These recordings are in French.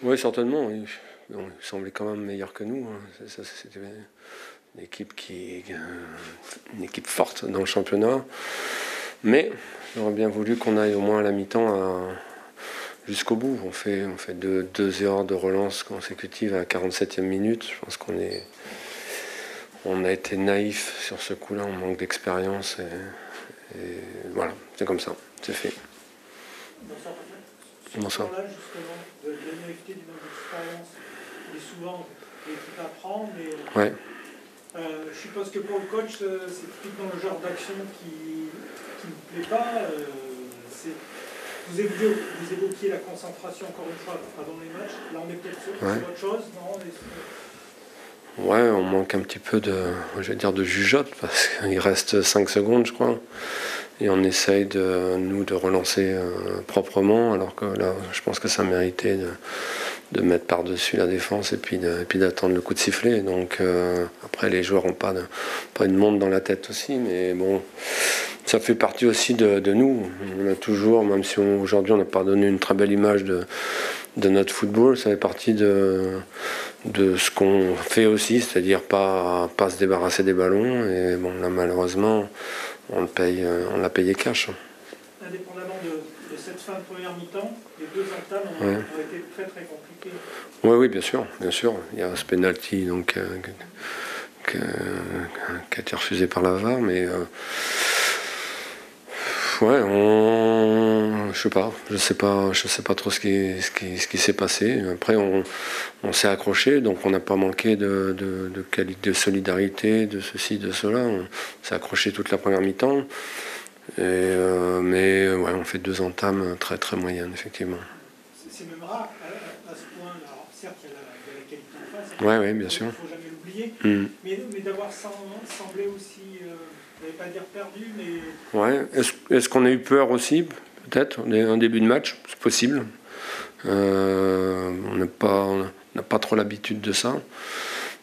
Oui, certainement. Oui. Bon, il semblait quand même meilleur que nous, hein. C'était une équipe forte dans le championnat. Mais j'aurais bien voulu qu'on aille au moins à la mi-temps jusqu'au bout. On fait deux erreurs de relance consécutives à la 47e minute. Je pense on a été naïf sur ce coup-là. On manque d'expérience. Et voilà, c'est comme ça. C'est fait. Bonsoir. Là, justement, de la naïveté du manque d'expérience, et souvent l'équipe apprend, mais ouais. Je suppose que pour le coach, c'est typiquement le genre d'action qui ne plaît pas. Vous évoquiez la concentration encore une fois avant les matchs. Là, on est peut-être sur autre chose, non? Ouais, on manque un petit peu de jugeote, parce qu'il reste 5 secondes, je crois. Et on essaye de relancer proprement, alors que là, je pense que ça méritait de mettre par-dessus la défense et puis d'attendre le coup de sifflet. Donc après, les joueurs n'ont pas une montre dans la tête aussi, mais bon, ça fait partie aussi de nous. On a toujours, même si aujourd'hui on n'a pas donné une très belle image de notre football, ça fait partie de ce qu'on fait aussi, c'est-à-dire pas se débarrasser des ballons. Et bon, là malheureusement, on l'a payé cash. Indépendamment de cette fin de première mi-temps, les deux entames ont été très très compliquées. Oui, bien sûr. Il y a ce penalty donc qui a été refusé par la VAR, mais je sais pas trop ce qui s'est passé. Après, on s'est accroché, donc on n'a pas manqué de solidarité, de ceci, de cela. On s'est accroché toute la première mi-temps. Mais ouais, on fait deux entames très très moyennes, effectivement. C'est même rare à ce point-là. Alors, certes, il y a la qualité en face. Oui, bien sûr. Il ne faut jamais l'oublier. Mais d'avoir semblé aussi, je ne vais pas dire perdu, mais... Ouais. Est-ce qu'on a eu peur aussi, peut-être, en début de match? C'est possible. On n'a pas trop l'habitude de ça.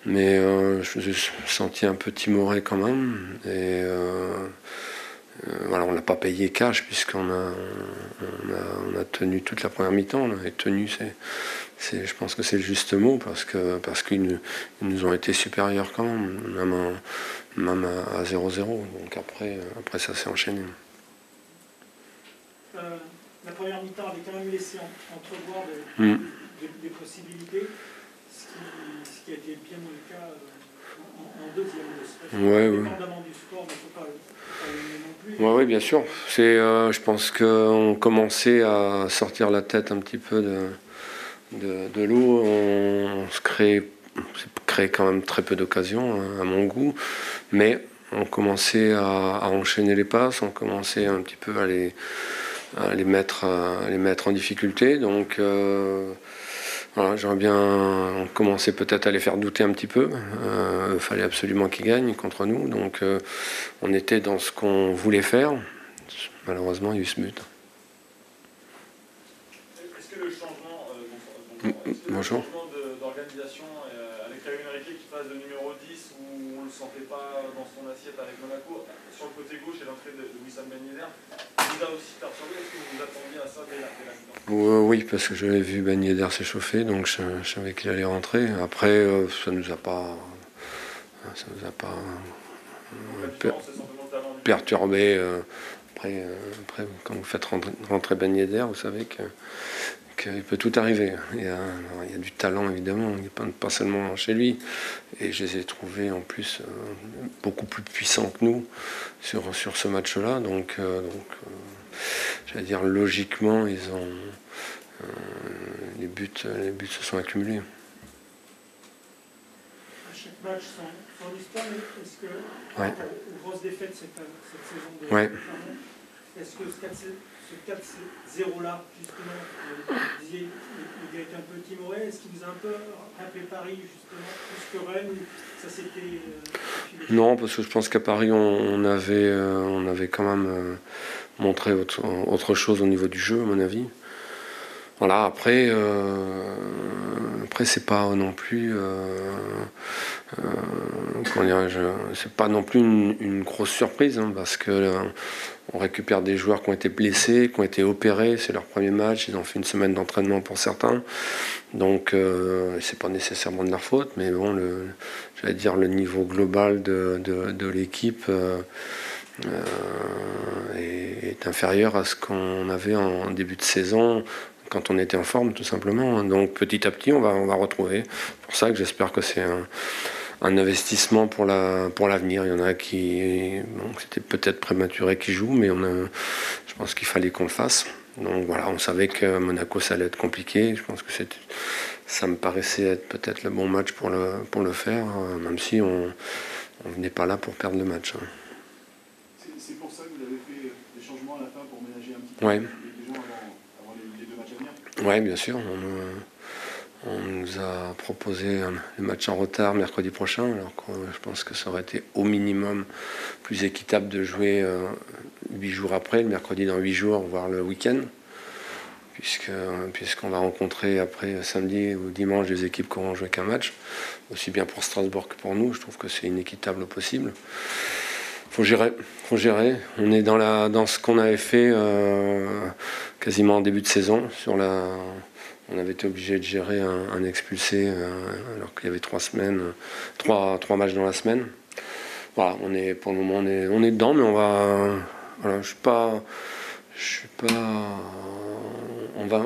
Mais je me suis senti un peu timoré quand même. Et voilà, on n'a pas payé cash puisqu'on a tenu toute la première mi-temps. Et tenu, je pense que c'est le juste mot parce qu'ils nous ont été supérieurs quand même, même à 0-0. Donc après ça s'est enchaîné. La première mi-temps avait quand même laissé entrevoir des possibilités, ce qui a été bien le cas en deuxième. Indépendamment du score, mais il ne faut pas le non plus. Oui, bien sûr. Je pense qu'on commençait à sortir la tête un petit peu de l'eau. On se crée quand même très peu d'occasions, à mon goût. Mais on commençait à enchaîner les passes, on commençait un petit peu à les mettre en difficulté. Donc voilà, j'aurais bien commencé peut-être à les faire douter un petit peu. Il fallait absolument qu'ils gagnent contre nous. Donc on était dans ce qu'on voulait faire. Malheureusement, il y a eu ce but. Est-ce que le changement, Bonjour. d'organisation avec Kevin Riquet qui passe de numéro 10 où on ne le sentait pas dans son assiette avec Monaco, sur le côté gauche et l'entrée de Wissam Ben Yedder, vous a aussi perturbé? Est-ce que vous vous attendiez à ça dès la mi-temps? Oui, parce que j'avais vu Ben Yedder s'échauffer, donc je savais qu'il allait rentrer. Après, ça nous a pas perturbé. Après, quand vous faites rentrer Ben Yedder, vous savez qu'il peut tout arriver. Il y a du talent, évidemment, il n'y a pas seulement chez lui. Et je les ai trouvés, en plus, beaucoup plus puissants que nous sur ce match-là. Donc j'allais dire, logiquement, les buts se sont accumulés. À chaque match, son histoire, mais est-ce que, aux grosses défaites cette saison est-ce que ce 4-0-là, justement, vous disiez, il a été un peu timoré, est-ce qu'il vous a un peu rappelé Paris, justement, plus que Rennes, ou ça s'était... Non, parce que je pense qu'à Paris, on avait quand même montré autre chose au niveau du jeu, à mon avis. Voilà, après c'est pas non plus... comment dirais-je, c'est pas non plus une grosse surprise, parce que On récupère des joueurs qui ont été blessés, qui ont été opérés. C'est leur premier match. Ils ont fait une semaine d'entraînement pour certains. Donc, c'est pas nécessairement de leur faute. Mais bon, j'allais dire le niveau global de l'équipe est inférieur à ce qu'on avait en début de saison, quand on était en forme, tout simplement. Donc, petit à petit, on va retrouver. C'est pour ça que j'espère que c'est un investissement pour l'avenir. Il y en a qui, c'était peut-être prématuré qui jouent, mais je pense qu'il fallait qu'on le fasse. Donc voilà, on savait que Monaco ça allait être compliqué. Je pense que ça me paraissait être peut-être le bon match pour le faire, même si on venait pas là pour perdre le match. C'est pour ça que vous avez fait des changements à la fin pour ménager un petit peu les gens avant les 2 matchs à venir. Oui, bien sûr. On nous a proposé le match en retard mercredi prochain, alors que je pense que ça aurait été au minimum plus équitable de jouer 8 jours après, le mercredi dans 8 jours, voire le week-end, puisqu'on va rencontrer après samedi ou dimanche des équipes qui n'auront joué qu'un match, aussi bien pour Strasbourg que pour nous. Je trouve que c'est inéquitable au possible. Faut gérer. On est dans ce qu'on avait fait quasiment en début de saison. On avait été obligé de gérer un expulsé alors qu'il y avait 3 semaines, 3 matchs dans la semaine. Voilà, pour le moment on est dedans, mais on va. Voilà,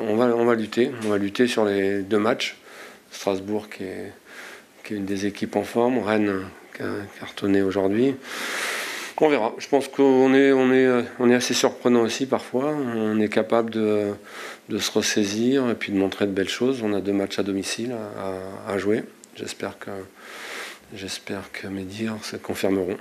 on va lutter. On va lutter sur les 2 matchs. Strasbourg qui est une des équipes en forme, Rennes qui a cartonné aujourd'hui. On verra. Je pense qu'on est assez surprenant aussi parfois. On est capable de se ressaisir et puis de montrer de belles choses. On a 2 matchs à domicile à jouer. J'espère que mes dires se confirmeront.